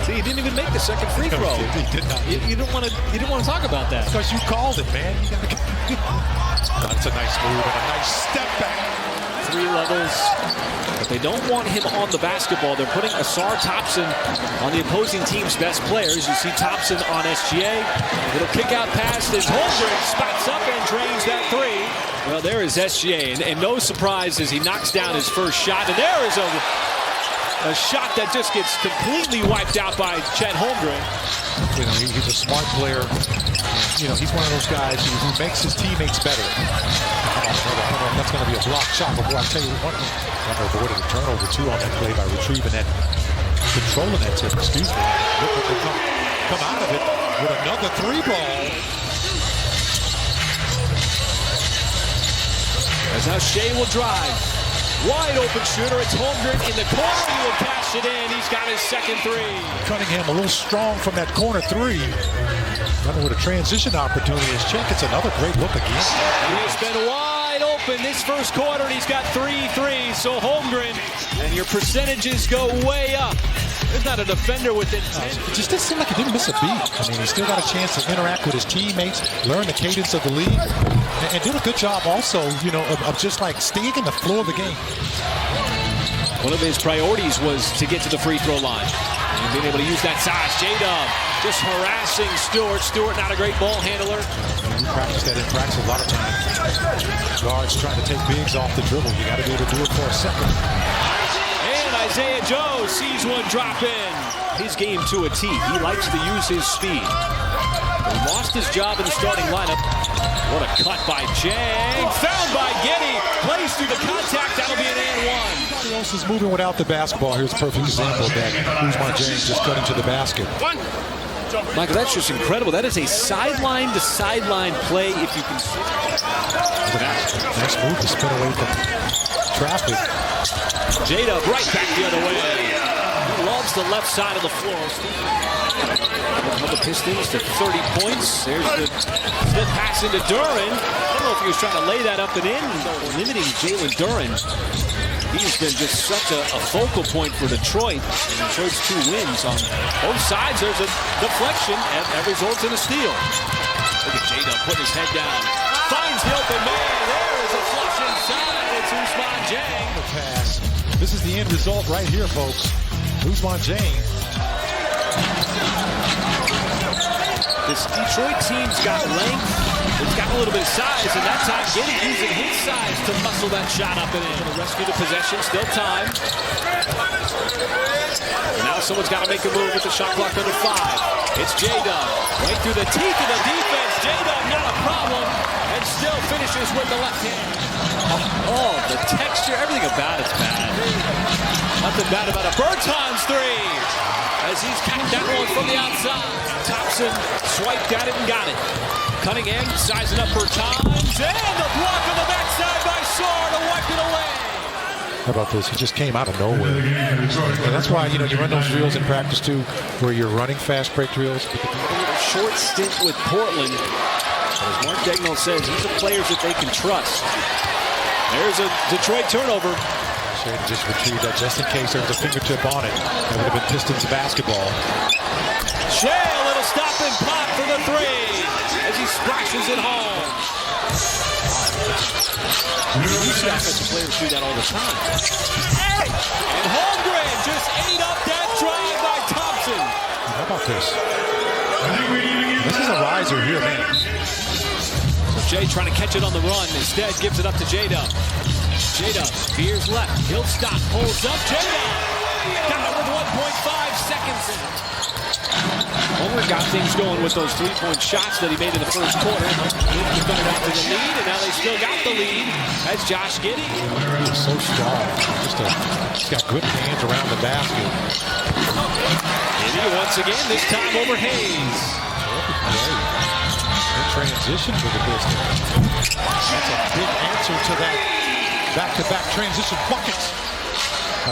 See, he didn't even make the second free throw. He did not. You didn't want to talk about that. Because you called it, man. That's a nice move and a nice step back. 3 levels. But they don't want him on the basketball. They're putting Asar Thompson on the opposing team's best players. You see Thompson on SGA. Little kick out pass as Holmgren spots up and drains that 3. Well, there is SGA. And no surprise as he knocks down his first shot. And there is a shot that just gets completely wiped out by Chet Holmgren. You know, he's a smart player. You know, he's one of those guys who makes his teammates better. I don't know if that's going to be a block shot, but boy, I'll tell you what, Runner avoided a turnover too on that play by retrieving that, controlling that tip, excuse me. Look what they come out of it with another 3 ball. That's how Shea will drive. Wide open shooter, it's Holmgren in the corner, he will cash it in, he's got his second 3. Cunningham a little strong from that corner 3. Runner with a transition opportunity as Chet gets another great look again. And he's been wide open this first quarter, and he's got 3 threes, so Holmgren, and your percentages go way up. There's not a defender with intent. It just didn't seem like he didn't miss a beat. I mean, he still got a chance to interact with his teammates, learn the cadence of the league, and did a good job also, you know, of just like staying in the flow of the game. One of his priorities was to get to the free throw line. And being able to use that size. J-Dub just harassing Stewart. Stewart not a great ball handler. We practice that in practice a lot of times. Guards trying to take bigs off the dribble. You got to be able to do it for a second. And Isaiah Joe sees one drop in. His game to a T. He likes to use his speed. He lost his job in the starting lineup. What a cut by Jang. Found by Giddey. Plays through the contact. That'll be an and 1. Everybody else is moving without the basketball. Here's a perfect example of that. Jang just cut into the basket. Michael, that's just incredible. That is a sideline-to-sideline play, if you can see. Nice move to spin away from traffic. J-Dub right back the other way. He loves the left side of the floor. The Pistons to 30 points. There's the slip pass into Duren. I don't know if he was trying to lay that up and in, limiting Jalen Duren. He's been just such a focal point for Detroit. And Detroit's 2 wins on both sides. There's a deflection, and that results in a steal. Look at J-Dub putting his head down. Finds the open man. There is a flush inside. It's Ousmane Dieng. The pass. This is the end result right here, folks. Ousmane Dieng. This Detroit team's got length. It's got a little bit of size, and that time Giddey using his size to muscle that shot up and in. To rescue the possession, still time. Now someone's got to make a move with the shot clock under 5. It's J-Dub. Right through the teeth of the defense. J-Dub not a problem, and still finishes with the left hand. Oh, the texture, everything about it's bad. Nothing bad about it. Bertans 3. As he's kicked that one from the outside. Thompson swiped at it and got it. Cunningham sizing up Bertans. And the block on the backside by Saar to wipe it away. How about this? He just came out of nowhere. And that's why, you know, you run those drills in practice too, where you're running fast break drills. A little short stint with Portland. As Mark Daigneault says, these are players that they can trust. There's a Detroit turnover. Shea just retrieved that just in case there was a fingertip on it. That would have been Pistons basketball. Shea, a little stop and pop for the 3 as he splashes it home. You see offensive players do that all the time. Hey! And Holmgren just ate up that drive by Thompson. How about this? This is a riser here, man. So Shea trying to catch it on the run. Instead, gives it up to J-Dub. J-Dub veers left. He'll stop. Pulls up. J-Dub. Got it with 1.5 seconds. Homer got things going with those 3-point shots that he made in the first quarter. He's coming out to the lead, and now they still got the lead. That's Josh Giddey. He's so strong. He's got good hands around the basket. Giddey once again, this time over Hayes. In transition for the Pistons. That's a big answer to that back-to-back transition buckets.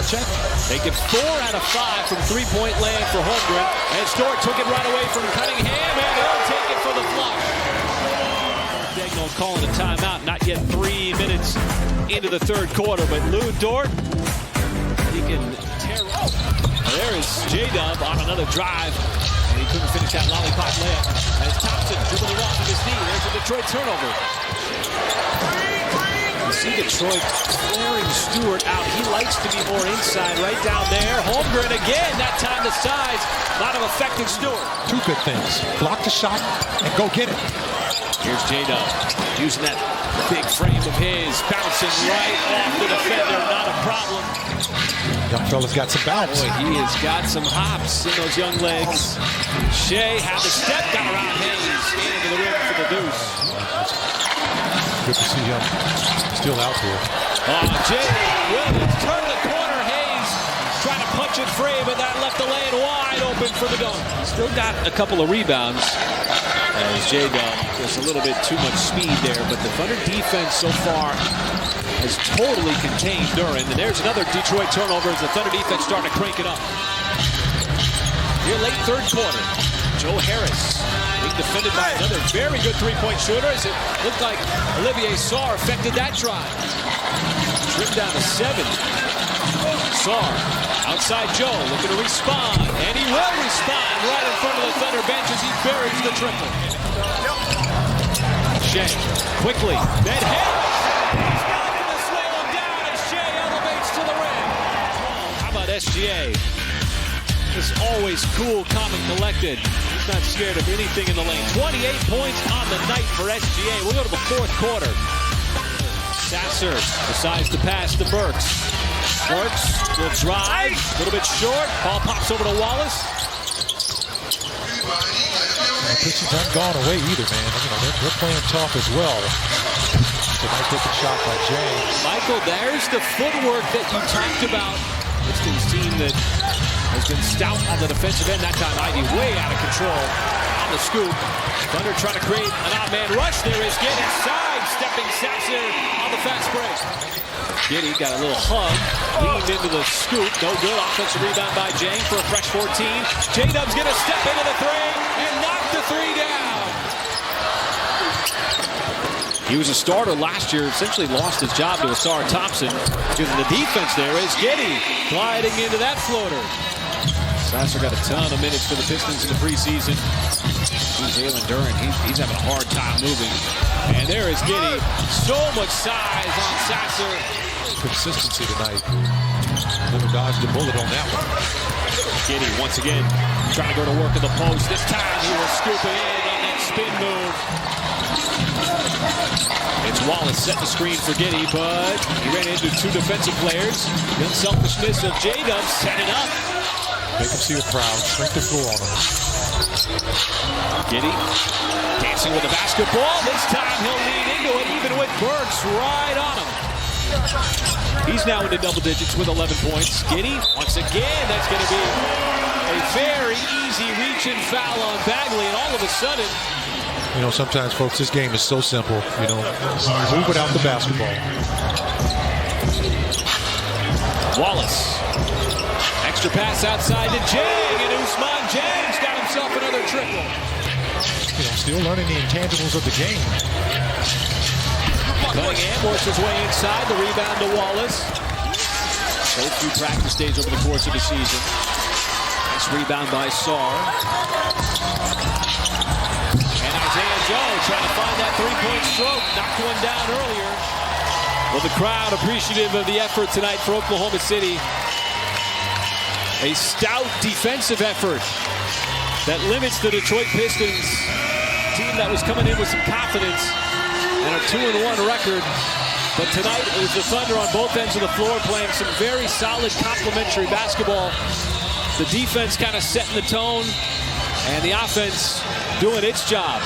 Check. They get 4 out of 5 from 3-point land for Holmgren. And Stewart took it right away from Cunningham, and he'll take it for the flush. Daigneault calling a timeout. Not yet 3 minutes into the third quarter, but Lou Dort, he can tear up. There is J-Dub on another drive. And he couldn't finish that lollipop layup. As Thompson dribbling off of his knee. There's a Detroit turnover. You see Detroit flaring Stewart out. He likes to be more inside right down there. Holmgren again, that time the size. Not of effective Stewart. Two good things. Block the shot and go get it. Here's J-Dub using that big frame of his. Bouncing right off the defender. Not a problem. Young fella's got some bounce. Boy, he has got some hops in those young legs. Shea had the step, got around Hayes. Into the rim for the deuce. Good to see him still out there. Jay Williams turned the corner. Hayes trying to punch it free, but that left the lane wide open for the dunk. Still got a couple of rebounds. As J-Dub, there's a little bit too much speed there, but the Thunder defense so far has totally contained Duren. And there's another Detroit turnover as the Thunder defense starting to crank it up. Here late third quarter, Joe Harris being defended by another very good three-point shooter as it looked like Olivier Sarr affected that drive. Trimmed down to 7. Sarr outside Joe looking to respond, and he will respond right in front of the Thunder bench as he buries the triple. Shea quickly, then Harris. He's got him to slow him down as Shea elevates to the rim. How about SGA? Is always cool, calm, and collected. He's not scared of anything in the lane. 28 points on the night for SGA. We'll go to the fourth quarter. Sasser decides to pass to Burks. Burks will drive, a little bit short. Ball pops over to Wallace. The Pistons haven't gone away either, man. They're playing tough as well. It's a nice looking shot by James. Michael, there's the footwork that you talked about. Pistons team that has been stout on the defensive end. That time Ivy way out of control on the scoop. Thunder trying to create an odd man rush. There is Giddey sidestepping Sasser on the fast break. Giddey got a little hug, leaned into the scoop. No good. Offensive rebound by Jang for a fresh 14. J-Dub's going to step into the three and knock the three down. He was a starter last year, essentially lost his job to Asar Thompson. Because the defense there is Giddey gliding into that floater. Sasser got a ton of minutes for the Pistons in the preseason. Jalen Duren, he's having a hard time moving. And there is Giddey. So much size on Sasser. Consistency tonight. Never dodged a bullet on that one. Giddey once again trying to go to work in the post. This time he will scoop it in on that spin move. It's Wallace setting the screen for Giddey, but he ran into two defensive players. The unselfishness of J-Dub set it up. Make him see the crowd, shrink the floor on him. Giddey dancing with the basketball. This time he'll lean into it, even with Burks right on him. He's now into double digits with 11 points. Giddey, once again, that's going to be a very easy reach and foul on Bagley, and all of a sudden, sometimes, folks, this game is so simple. Move without the basketball. Wallace. Extra pass outside to Jang, and Ousmane Jang's got himself another triple. Still learning the intangibles of the game. Cunningham works his way inside. The rebound to Wallace. So few practice days over the course of the season. Nice rebound by Sarr. And Isaiah Joe trying to find that three-point stroke. Knocked one down earlier. Well, the crowd appreciative of the effort tonight for Oklahoma City. A stout defensive effort that limits the Detroit Pistons, team that was coming in with some confidence and a 2-1 record. But tonight it was the Thunder on both ends of the floor playing some very solid complementary basketball. The defense kind of setting the tone and the offense doing its job.